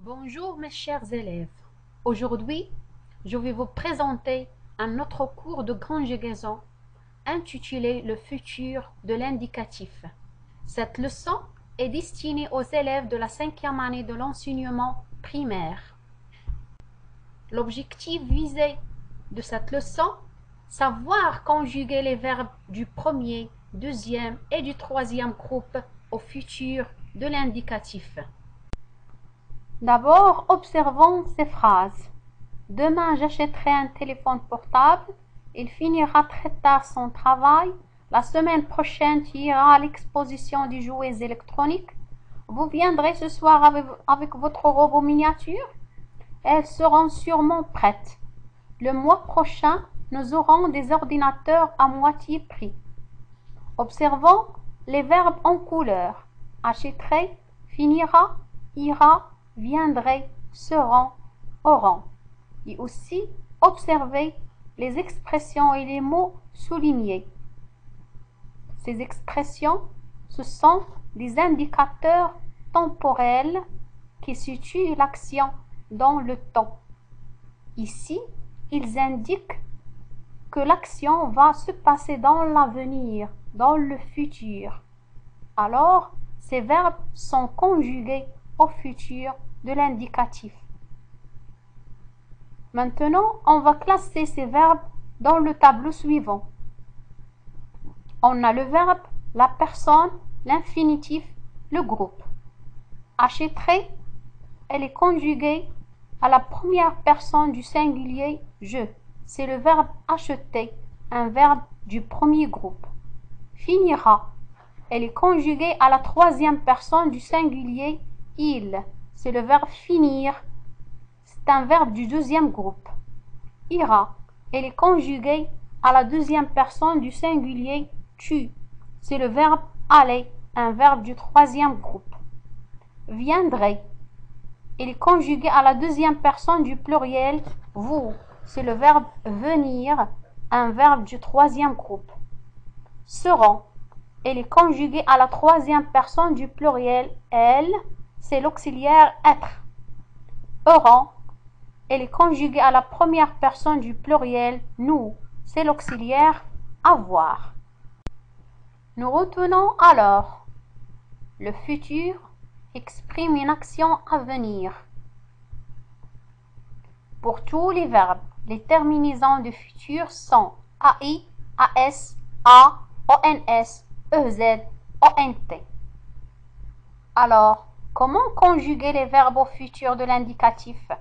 Bonjour mes chers élèves. Aujourd'hui, je vais vous présenter un autre cours de conjugaison intitulé Le futur de l'indicatif. Cette leçon est destinée aux élèves de la 5e année de l'enseignement primaire. L'objectif visé de cette leçon, savoir conjuguer les verbes du premier, deuxième et du troisième groupe au futur de l'indicatif. D'abord, observons ces phrases. Demain, j'achèterai un téléphone portable. Il finira très tard son travail. La semaine prochaine, tu iras à l'exposition des jouets électroniques. Vous viendrez ce soir avec votre robot miniature. Elles seront sûrement prêtes. Le mois prochain, nous aurons des ordinateurs à moitié prix. Observons les verbes en couleur. Achèterai, finira, ira, viendrait, seront, auront. Et aussi observer les expressions et les mots soulignés. Ces expressions, ce sont des indicateurs temporels qui situent l'action dans le temps. Ici, ils indiquent que l'action va se passer dans l'avenir, dans le futur. Alors, ces verbes sont conjugués au futur de l'indicatif. Maintenant, on va classer ces verbes dans le tableau suivant. On a le verbe, la personne, l'infinitif, le groupe. Achèterai, elle est conjuguée à la première personne du singulier je. C'est le verbe acheter, un verbe du premier groupe. Finira, elle est conjuguée à la troisième personne du singulier il. C'est le verbe finir. C'est un verbe du deuxième groupe. Ira, elle est conjuguée à la deuxième personne du singulier tu. C'est le verbe aller, un verbe du troisième groupe. Viendrait, elle est conjuguée à la deuxième personne du pluriel vous. C'est le verbe venir, un verbe du troisième groupe. Seront, elle est conjuguée à la troisième personne du pluriel elle, c'est l'auxiliaire être. Auront, elle est conjuguée à la première personne du pluriel nous, c'est l'auxiliaire avoir. Nous retenons alors. Le futur exprime une action à venir. Pour tous les verbes, les terminaisons du futur sont AI, AS, A, ONS, EZ, ONT. Alors, comment conjuguer les verbes au futur de l'indicatif?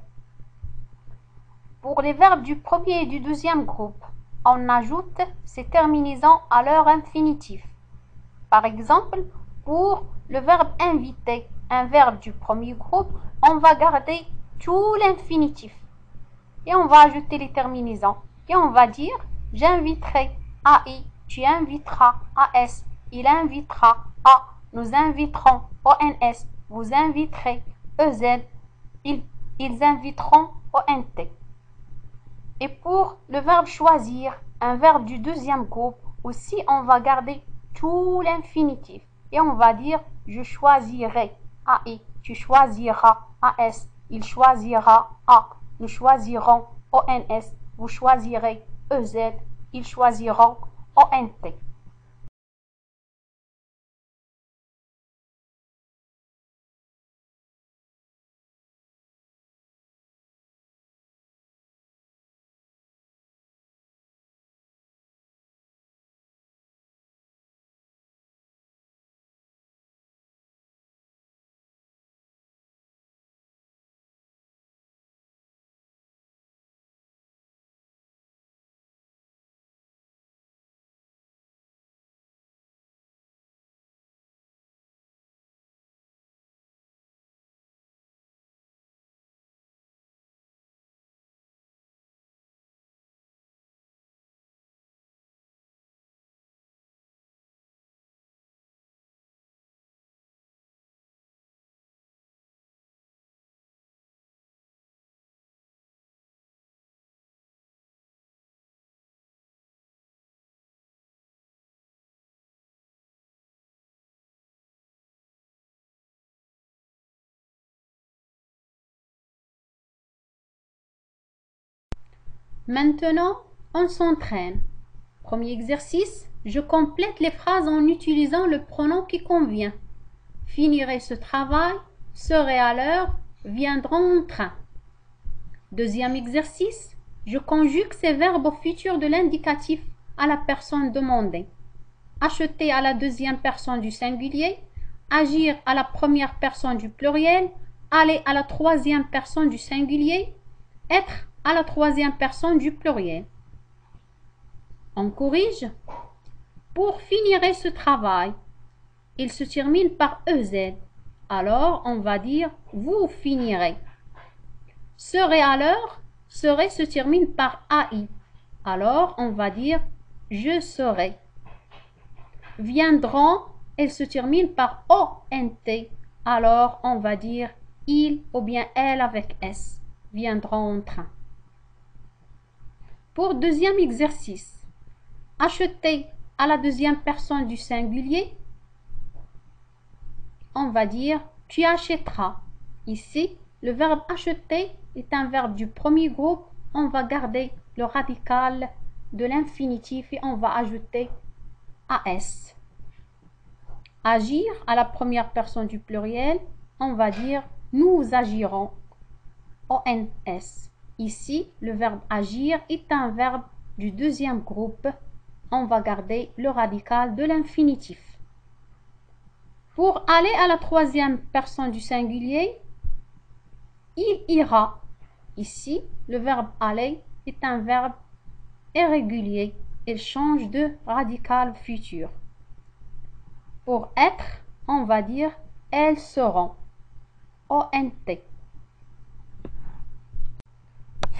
Pour les verbes du premier et du deuxième groupe, on ajoute ces terminaisons à leur infinitif. Par exemple, pour le verbe inviter, un verbe du premier groupe, on va garder tout l'infinitif. Et on va ajouter les terminaisons. Et on va dire j'inviterai, AI, tu inviteras, AS, il invitera, A, nous inviterons, ONS, vous inviterez, EZ, ils inviteront, ONT. Et pour le verbe choisir, un verbe du deuxième groupe, aussi on va garder tout l'infinitif. Et on va dire je choisirai, AI, tu choisiras, AS, il choisira, A, nous choisirons, ONS, vous choisirez, EZ, ils choisiront, ONT. Maintenant, on s'entraîne. Premier exercice, je complète les phrases en utilisant le pronom qui convient. Finirai ce travail, serai à l'heure, viendront en train. Deuxième exercice, je conjugue ces verbes au futur de l'indicatif à la personne demandée. Acheter à la deuxième personne du singulier, agir à la première personne du pluriel, aller à la troisième personne du singulier, être à la troisième personne du pluriel. On corrige. Pour finir ce travail, il se termine par EZ. Alors, on va dire vous finirez. Serez à l'heure, serait se termine par AI. Alors, on va dire je serai. Viendront, elle se termine par ONT. Alors, on va dire il ou bien elle avec S. Viendront en train. Pour deuxième exercice, acheter à la deuxième personne du singulier, on va dire tu achèteras. Ici, le verbe acheter est un verbe du premier groupe. On va garder le radical de l'infinitif et on va ajouter AS. Agir à la première personne du pluriel, on va dire nous agirons. ONS. Ici, le verbe agir est un verbe du deuxième groupe. On va garder le radical de l'infinitif. Pour aller à la troisième personne du singulier, il ira. Ici, le verbe aller est un verbe irrégulier. Il change de radical futur. Pour être, on va dire elles seront. ONT.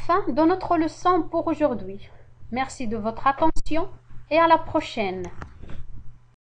Fin de notre leçon pour aujourd'hui. Merci de votre attention et à la prochaine.